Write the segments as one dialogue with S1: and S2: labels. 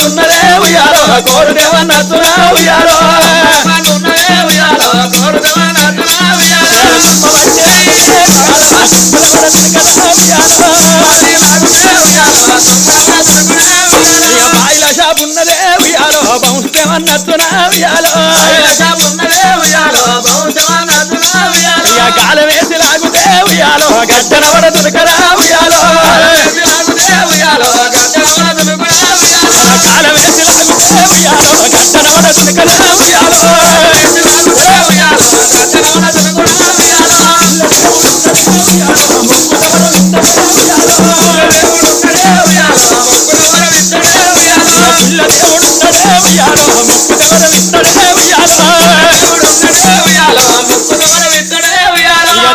S1: ఉన్నదే ఉయ్యాలో కోరు దేవన్నతున్నా ఉయ్యాలో బాయిల షాప్ ఉన్నదే ఉయ్యాలో బౌన్స్ దేవన్నతున్నా ఉయ్యాలో గాల వేసి లాగుతే ఉయ్యాలో గడ్డన వడ దునకరా ఉయ్యాలో గాల వేసి లాగుతే ఉయ్యాలో గడ్డన వడ దునకరా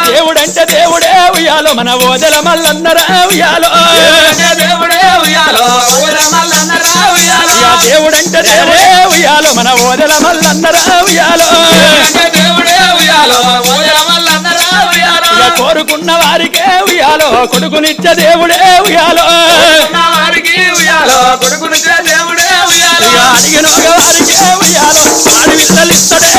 S1: దేవుడంటే దేవుడే ఉయ్యాలో మన ఓదెల మల్లన్నరా ఉయ్యాలో దేవుడే ఉయ్యాలో దేవుడంటే దేవుడే ఉయ్యాలో మన ఓదెల మల్లన్నరా ఉయ్యాలో దేవుడే ఉయ్యాలో కోరుకున్న వారికే ఉయ్యాలో కొడుకునిచ్చే దేవుడే ఉయ్యాలో అడిగిన వారికే ఉయ్యాలో ఆడి విత్తలిస్తడే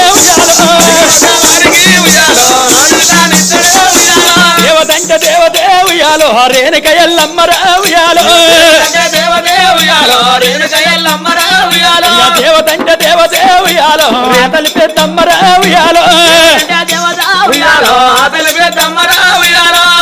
S1: దేవతంటే దేవతే ఉయ్యాలో రేణుక ఎల్లమ్మరా ఉయ్యాలో దేవతంటే దేవతే ఉయ్యాలో తల్లి పెద్దమ్మరా ఉయ్యాలో